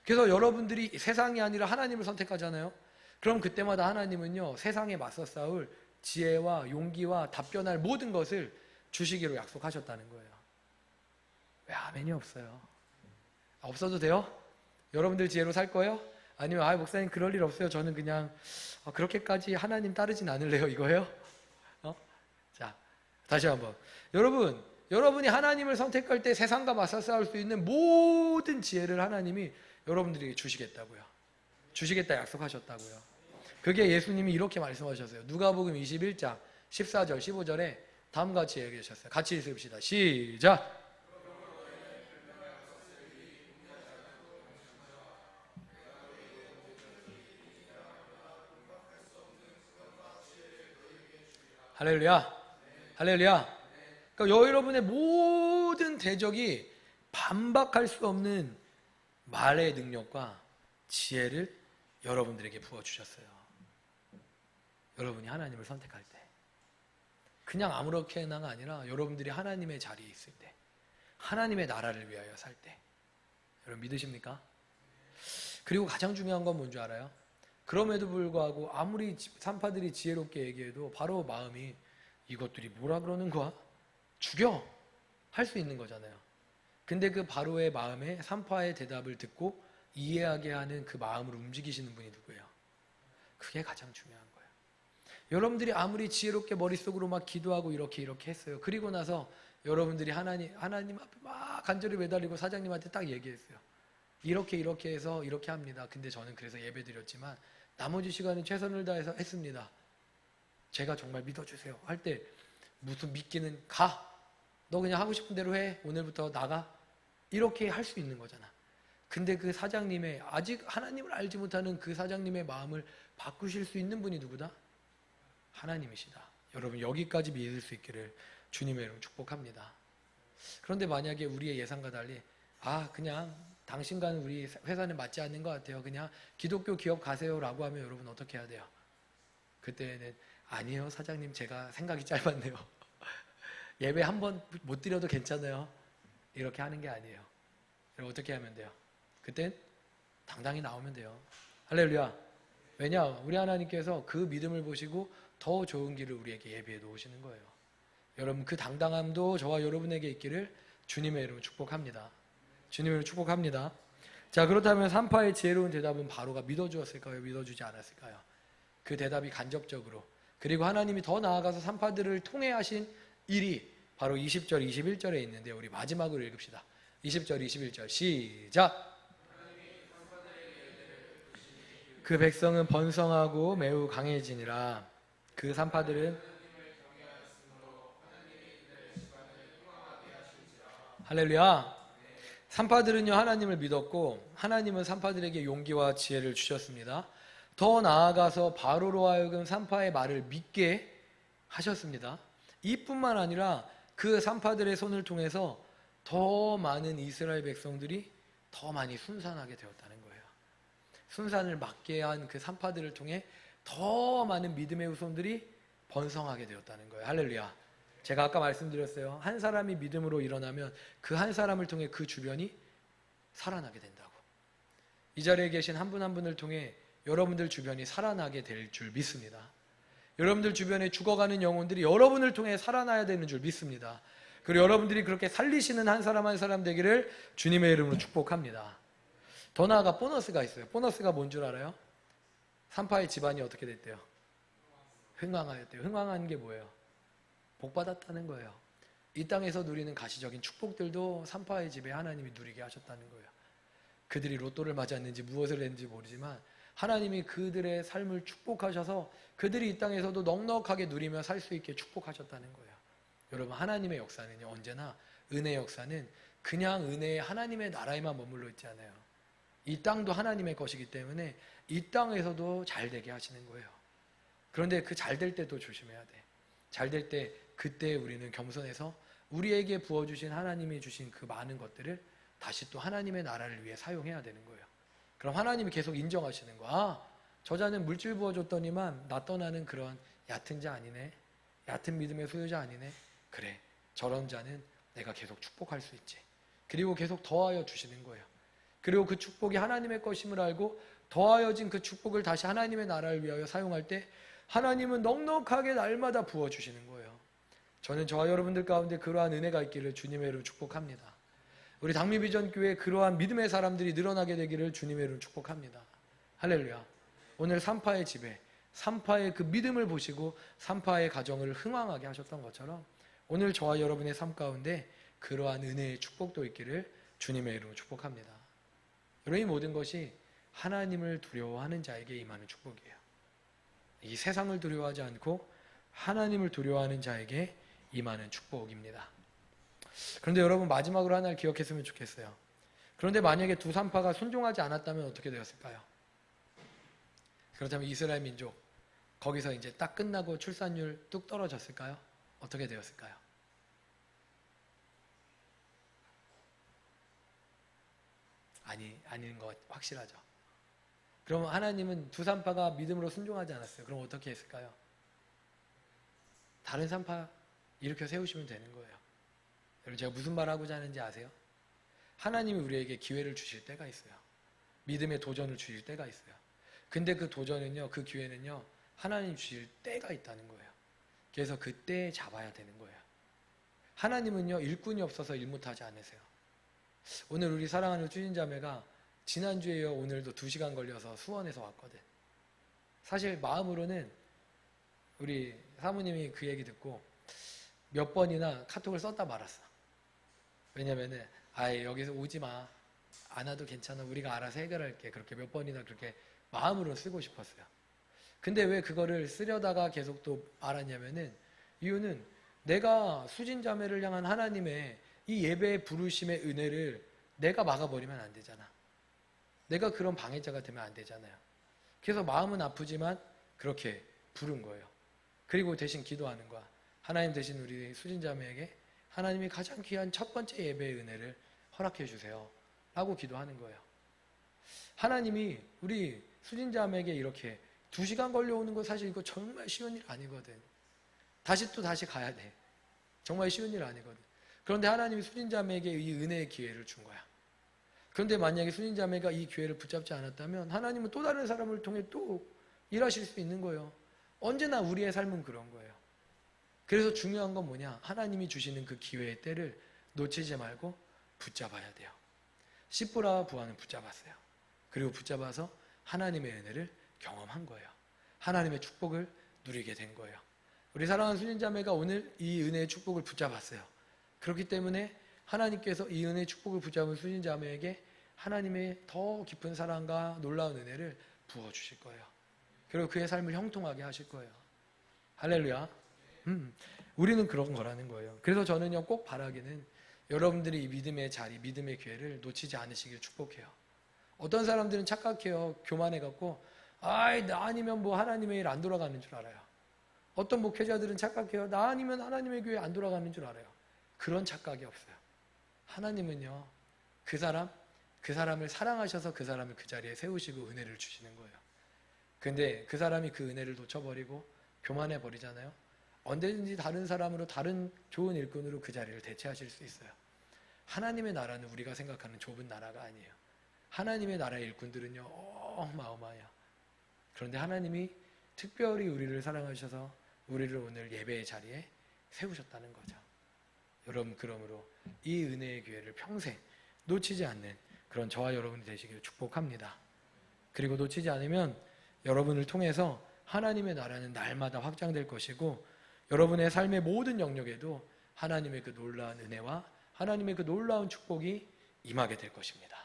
그래서 여러분들이 세상이 아니라 하나님을 선택하잖아요. 그럼 그때마다 하나님은요 세상에 맞서 싸울 지혜와 용기와 답변할 모든 것을 주시기로 약속하셨다는 거예요. 왜 아멘이 없어요? 없어도 돼요? 여러분들 지혜로 살 거예요? 아니면 목사님 그럴 일 없어요. 저는 그냥 그렇게까지 하나님 따르진 않을래요. 이거예요? 자 다시 한번 여러분이 하나님을 선택할 때 세상과 맞서 싸울 수 있는 모든 지혜를 하나님이 여러분들에게 주시겠다고요. 주시겠다 약속하셨다고요. 그게 예수님이 이렇게 말씀하셨어요. 누가복음 21장 14절 15절에 다음과 같이 얘기하셨어요. 같이 읽읍시다. 시작. 할렐루야. 할렐루야. 그러니까 여러분의 모든 대적이 반박할 수 없는 말의 능력과 지혜를 여러분들에게 부어주셨어요. 여러분이 하나님을 선택할 때. 그냥 아무렇게나가 아니라 여러분들이 하나님의 자리에 있을 때, 하나님의 나라를 위하여 살 때. 여러분 믿으십니까? 그리고 가장 중요한 건 뭔지 알아요? 그럼에도 불구하고 아무리 산파들이 지혜롭게 얘기해도 바로 마음이 이것들이 뭐라 그러는 거야? 죽여! 할 수 있는 거잖아요. 근데 그 바로의 마음에 산파의 대답을 듣고 이해하게 하는 그 마음을 움직이시는 분이 누구예요? 그게 가장 중요한 거예요. 여러분들이 아무리 지혜롭게 머릿속으로 막 기도하고 이렇게 했어요. 그리고 나서 여러분들이 하나님 앞에 막 간절히 매달리고 사장님한테 딱 얘기했어요. 이렇게 해서 이렇게 합니다. 근데 저는 그래서 예배 드렸지만 나머지 시간은 최선을 다해서 했습니다. 제가 정말 믿어주세요. 할 때 무슨 믿기는 가. 너 그냥 하고 싶은 대로 해. 오늘부터 나가. 이렇게 할 수 있는 거잖아. 근데 그 사장님의 아직 하나님을 알지 못하는 그 사장님의 마음을 바꾸실 수 있는 분이 누구다? 하나님이시다. 여러분 여기까지 믿을 수 있기를 주님의 이름 축복합니다. 그런데 만약에 우리의 예상과 달리 그냥 당신과는 우리 회사는 맞지 않는 것 같아요. 그냥 기독교 기업 가세요라고 하면 여러분 어떻게 해야 돼요? 그때는 아니에요 사장님 제가 생각이 짧았네요. 예배 한 번 못 드려도 괜찮아요. 이렇게 하는 게 아니에요. 여러분 어떻게 하면 돼요? 그땐 당당히 나오면 돼요. 할렐루야. 왜냐? 우리 하나님께서 그 믿음을 보시고 더 좋은 길을 우리에게 예비해 놓으시는 거예요. 여러분 그 당당함도 저와 여러분에게 있기를 주님의 이름으로 축복합니다. 주님의 이름으로 축복합니다. 자, 그렇다면 산파의 지혜로운 대답은 바로가 믿어주었을까요? 믿어주지 않았을까요? 그 대답이 간접적으로 그리고 하나님이 더 나아가서 산파들을 통해 하신 일이 바로 20절, 21절에 있는데 우리 마지막으로 읽읍시다. 20절, 21절 시작! 그 백성은 번성하고 매우 강해지니라. 그 산파들은 할렐루야. 산파들은요 하나님을 믿었고 하나님은 산파들에게 용기와 지혜를 주셨습니다. 더 나아가서 바로로 하여금 산파의 말을 믿게 하셨습니다. 이뿐만 아니라 그 산파들의 손을 통해서 더 많은 이스라엘 백성들이 더 많이 순산하게 되었다는 거예요. 순산을 막게 한 그 산파들을 통해 더 많은 믿음의 후손들이 번성하게 되었다는 거예요. 할렐루야. 제가 아까 말씀드렸어요. 한 사람이 믿음으로 일어나면 그 한 사람을 통해 그 주변이 살아나게 된다고. 이 자리에 계신 한 분 한 분을 통해 여러분들 주변이 살아나게 될 줄 믿습니다. 여러분들 주변에 죽어가는 영혼들이 여러분을 통해 살아나야 되는 줄 믿습니다. 그리고 여러분들이 그렇게 살리시는 한 사람 한 사람 되기를 주님의 이름으로 축복합니다. 더 나아가 보너스가 있어요. 보너스가 뭔 줄 알아요? 산파의 집안이 어떻게 됐대요? 흥왕하였대요. 흥왕한 게 뭐예요? 복받았다는 거예요. 이 땅에서 누리는 가시적인 축복들도 산파의 집에 하나님이 누리게 하셨다는 거예요. 그들이 로또를 맞았는지 무엇을 했는지 모르지만 하나님이 그들의 삶을 축복하셔서 그들이 이 땅에서도 넉넉하게 누리며 살 수 있게 축복하셨다는 거예요. 여러분 하나님의 역사는요 언제나 은혜의 역사는 그냥 은혜의 하나님의 나라에만 머물러 있지 않아요. 이 땅도 하나님의 것이기 때문에 이 땅에서도 잘 되게 하시는 거예요. 그런데 그 잘 될 때도 조심해야 돼. 잘 될 때 그때 우리는 겸손해서 우리에게 부어주신 하나님이 주신 그 많은 것들을 다시 또 하나님의 나라를 위해 사용해야 되는 거예요. 그럼 하나님이 계속 인정하시는 거야. 저 자는 물질 부어줬더니만 나 떠나는 그런 얕은 자 아니네. 얕은 믿음의 소유자 아니네. 그래 저런 자는 내가 계속 축복할 수 있지. 그리고 계속 더하여 주시는 거예요. 그리고 그 축복이 하나님의 것임을 알고 더하여진 그 축복을 다시 하나님의 나라를 위하여 사용할 때 하나님은 넉넉하게 날마다 부어주시는 거예요. 저는 저와 여러분들 가운데 그러한 은혜가 있기를 주님의 이름으로 축복합니다. 우리 당미비전교회 그러한 믿음의 사람들이 늘어나게 되기를 주님의 이름으로 축복합니다. 할렐루야. 오늘 산파의 집에 산파의 그 믿음을 보시고 산파의 가정을 흥왕하게 하셨던 것처럼 오늘 저와 여러분의 삶 가운데 그러한 은혜의 축복도 있기를 주님의 이름으로 축복합니다. 여러분 이 모든 것이 하나님을 두려워하는 자에게 임하는 축복이에요. 이 세상을 두려워하지 않고 하나님을 두려워하는 자에게 임하는 축복입니다. 그런데 여러분 마지막으로 하나를 기억했으면 좋겠어요. 그런데 만약에 두 산파가 순종하지 않았다면 어떻게 되었을까요? 그렇다면 이스라엘 민족 거기서 이제 딱 끝나고 출산율 뚝 떨어졌을까요? 어떻게 되었을까요? 아닌 것 확실하죠. 그럼 하나님은 두 산파가 믿음으로 순종하지 않았어요. 그럼 어떻게 했을까요? 다른 산파 일으켜 세우시면 되는 거예요. 여러분 제가 무슨 말 하고자 하는지 아세요? 하나님이 우리에게 기회를 주실 때가 있어요. 믿음의 도전을 주실 때가 있어요. 근데 그 도전은요, 그 기회는요, 하나님 주실 때가 있다는 거예요. 그래서 그 때에 잡아야 되는 거예요. 하나님은요, 일꾼이 없어서 일 못하지 않으세요. 오늘 우리 사랑하는 추진자매가 지난주에요, 오늘도 2시간 걸려서 수원에서 왔거든. 사실 마음으로는 우리 사모님이 그 얘기 듣고 몇 번이나 카톡을 썼다 말았어. 왜냐면은 아예 여기서 오지 마. 안 와도 괜찮아. 우리가 알아서 해결할게. 그렇게 몇 번이나 그렇게 마음으로 쓰고 싶었어요. 근데 왜 그거를 쓰려다가 계속 또 말았냐면은 이유는 내가 수진자매를 향한 하나님의 이 예배의 부르심의 은혜를 내가 막아버리면 안 되잖아. 내가 그런 방해자가 되면 안 되잖아요. 그래서 마음은 아프지만 그렇게 부른 거예요. 그리고 대신 기도하는 거야. 하나님 대신 우리 수진자매에게 하나님이 가장 귀한 첫 번째 예배의 은혜를 허락해 주세요. 라고 기도하는 거예요. 하나님이 우리 수진자매에게 이렇게 2시간 걸려오는 거 사실 이거 정말 쉬운 일 아니거든. 다시 가야 돼. 정말 쉬운 일 아니거든. 그런데 하나님이 수진자매에게 이 은혜의 기회를 준 거야. 그런데 만약에 수진자매가 이 기회를 붙잡지 않았다면 하나님은 또 다른 사람을 통해 또 일하실 수 있는 거예요. 언제나 우리의 삶은 그런 거예요. 그래서 중요한 건 뭐냐? 하나님이 주시는 그 기회의 때를 놓치지 말고 붙잡아야 돼요. 시브라와 부하는 붙잡았어요. 그리고 붙잡아서 하나님의 은혜를 경험한 거예요. 하나님의 축복을 누리게 된 거예요. 우리 사랑하는 수진자매가 오늘 이 은혜의 축복을 붙잡았어요. 그렇기 때문에 하나님께서 이 은혜의 축복을 붙잡은 수진자매에게 하나님의 더 깊은 사랑과 놀라운 은혜를 부어주실 거예요. 그리고 그의 삶을 형통하게 하실 거예요. 할렐루야. 우리는 그런 거라는 거예요. 그래서 저는요, 꼭 바라기는 여러분들이 이 믿음의 자리, 믿음의 기회를 놓치지 않으시길 축복해요. 어떤 사람들은 착각해요. 교만해갖고 나 아니면 뭐 하나님의 일 안 돌아가는 줄 알아요. 어떤 목회자들은 착각해요. 나 아니면 하나님의 교회 안 돌아가는 줄 알아요. 그런 착각이 없어요. 하나님은요, 그 사람을 사랑하셔서 그 사람을 그 자리에 세우시고 은혜를 주시는 거예요. 근데 그 사람이 그 은혜를 놓쳐버리고 교만해 버리잖아요. 언제든지 다른 사람으로, 다른 좋은 일꾼으로 그 자리를 대체하실 수 있어요. 하나님의 나라는 우리가 생각하는 좁은 나라가 아니에요. 하나님의 나라의 일꾼들은요, 어마어마해요. 그런데 하나님이 특별히 우리를 사랑하셔서 우리를 오늘 예배의 자리에 세우셨다는 거죠. 여러분, 그러므로 이 은혜의 기회를 평생 놓치지 않는 그런 저와 여러분이 되시기를 축복합니다. 그리고 놓치지 않으면 여러분을 통해서 하나님의 나라는 날마다 확장될 것이고 여러분의 삶의 모든 영역에도 하나님의 그 놀라운 은혜와 하나님의 그 놀라운 축복이 임하게 될 것입니다.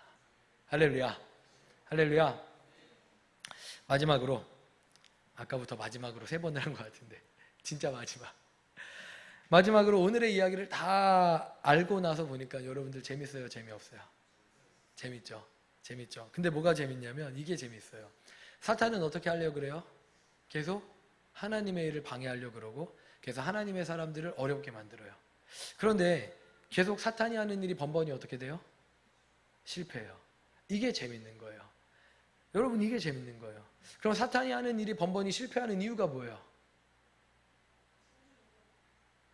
할렐루야. 할렐루야. 마지막으로, 아까부터 마지막으로 3번을 한 것 같은데 진짜 마지막으로 오늘의 이야기를 다 알고 나서 보니까 여러분들 재밌어요, 재미없어요? 재밌죠? 재밌죠? 근데 뭐가 재밌냐면 이게 재밌어요. 사탄은 어떻게 하려고 그래요? 계속 하나님의 일을 방해하려고 그러고 그래서 하나님의 사람들을 어렵게 만들어요. 그런데 계속 사탄이 하는 일이 번번이 어떻게 돼요? 실패해요. 이게 재밌는 거예요. 여러분, 이게 재밌는 거예요. 그럼 사탄이 하는 일이 번번이 실패하는 이유가 뭐예요?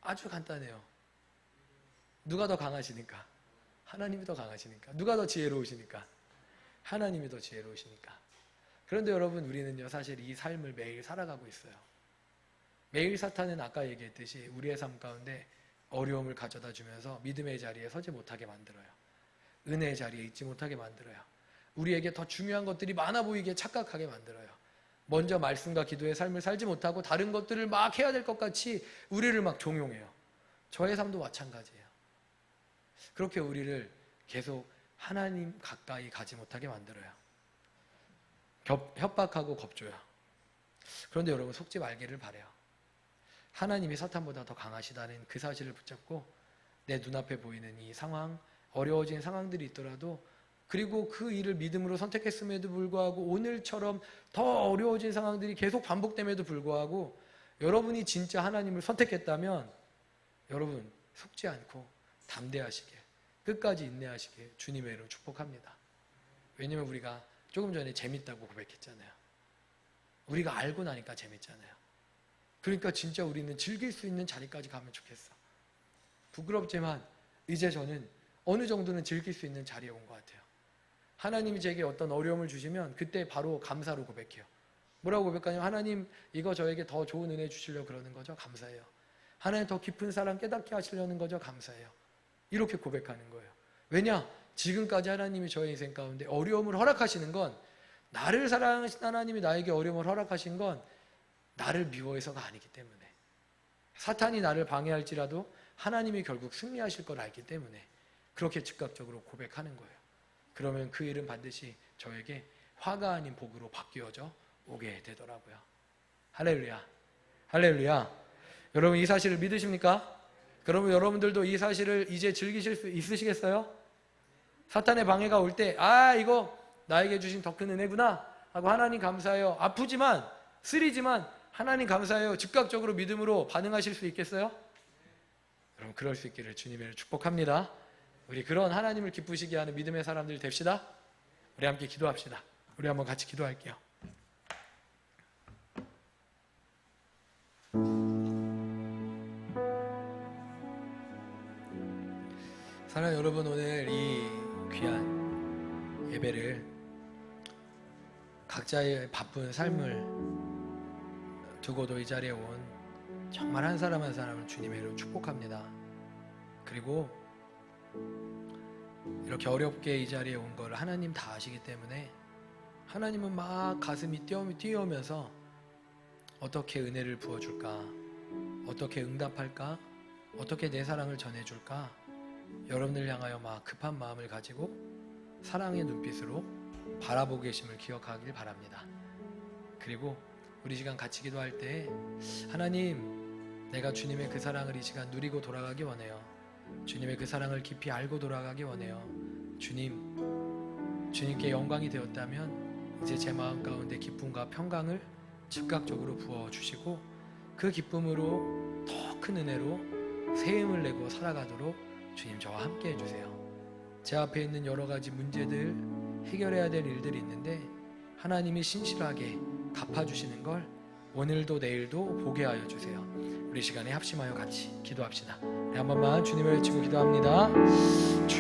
아주 간단해요. 누가 더 강하시니까? 하나님이 더 강하시니까. 누가 더 지혜로우시니까? 하나님이 더 지혜로우시니까. 그런데 여러분, 우리는요, 사실 이 삶을 매일 살아가고 있어요. 매일 사탄은 아까 얘기했듯이 우리의 삶 가운데 어려움을 가져다 주면서 믿음의 자리에 서지 못하게 만들어요. 은혜의 자리에 있지 못하게 만들어요. 우리에게 더 중요한 것들이 많아 보이게 착각하게 만들어요. 먼저 말씀과 기도의 삶을 살지 못하고 다른 것들을 막 해야 될 것 같이 우리를 막 종용해요. 저의 삶도 마찬가지예요. 그렇게 우리를 계속 하나님 가까이 가지 못하게 만들어요. 협박하고 겁줘요. 그런데 여러분, 속지 말기를 바라요. 하나님이 사탄보다 더 강하시다는 그 사실을 붙잡고 내 눈앞에 보이는 이 상황, 어려워진 상황들이 있더라도 그리고 그 일을 믿음으로 선택했음에도 불구하고 오늘처럼 더 어려워진 상황들이 계속 반복됨에도 불구하고 여러분이 진짜 하나님을 선택했다면 여러분 속지 않고 담대하시게 끝까지 인내하시게 주님의 이름으로 축복합니다. 왜냐면 우리가 조금 전에 재밌다고 고백했잖아요. 우리가 알고 나니까 재밌잖아요. 그러니까 진짜 우리는 즐길 수 있는 자리까지 가면 좋겠어. 부끄럽지만 이제 저는 어느 정도는 즐길 수 있는 자리에 온 것 같아요. 하나님이 제게 어떤 어려움을 주시면 그때 바로 감사로 고백해요. 뭐라고 고백하냐면 하나님 이거 저에게 더 좋은 은혜 주시려고 그러는 거죠. 감사해요. 하나님 더 깊은 사랑 깨닫게 하시려는 거죠. 감사해요. 이렇게 고백하는 거예요. 왜냐? 지금까지 하나님이 저의 인생 가운데 어려움을 허락하시는 건 나를 사랑하신 하나님이 나에게 어려움을 허락하신 건 나를 미워해서가 아니기 때문에 사탄이 나를 방해할지라도 하나님이 결국 승리하실 걸 알기 때문에 그렇게 즉각적으로 고백하는 거예요. 그러면 그 일은 반드시 저에게 화가 아닌 복으로 바뀌어져 오게 되더라고요. 할렐루야. 할렐루야. 여러분 이 사실을 믿으십니까? 그러면 여러분들도 이 사실을 이제 즐기실 수 있으시겠어요? 사탄의 방해가 올 때 이거 나에게 주신 더 큰 은혜구나 하고 하나님 감사해요. 아프지만 쓰리지만 하나님 감사해요. 즉각적으로 믿음으로 반응하실 수 있겠어요? 여러분 그럴 수 있기를 주님을 축복합니다. 우리 그런 하나님을 기쁘시게 하는 믿음의 사람들 됩시다. 우리 함께 기도합시다. 우리 한번 같이 기도할게요. 사랑하는 여러분, 오늘 이 귀한 예배를 각자의 바쁜 삶을 두고도 이 자리에 온 정말 한 사람 한 사람을 주님의 이름으로 축복합니다. 그리고 이렇게 어렵게 이 자리에 온 걸 하나님 다 아시기 때문에 하나님은 막 가슴이 뛰어오면서 어떻게 은혜를 부어줄까, 어떻게 응답할까, 어떻게 내 사랑을 전해줄까, 여러분을 향하여 막 급한 마음을 가지고 사랑의 눈빛으로 바라보고 계심을 기억하길 바랍니다. 그리고 우리 시간 같이 기도할 때 하나님, 내가 주님의 그 사랑을 이 시간 누리고 돌아가기 원해요. 주님의 그 사랑을 깊이 알고 돌아가기 원해요. 주님께 영광이 되었다면 이제 제 마음 가운데 기쁨과 평강을 즉각적으로 부어주시고 그 기쁨으로 더 큰 은혜로 새 힘을 내고 살아가도록 주님 저와 함께 해주세요. 제 앞에 있는 여러 가지 문제들, 해결해야 될 일들이 있는데 하나님이 신실하게 갚아주시는 걸 오늘도 내일도 보게 하여 주세요. 우리 시간에 합심하여 같이 기도합시다. 네, 한 번만 주님을 외치고 기도합니다.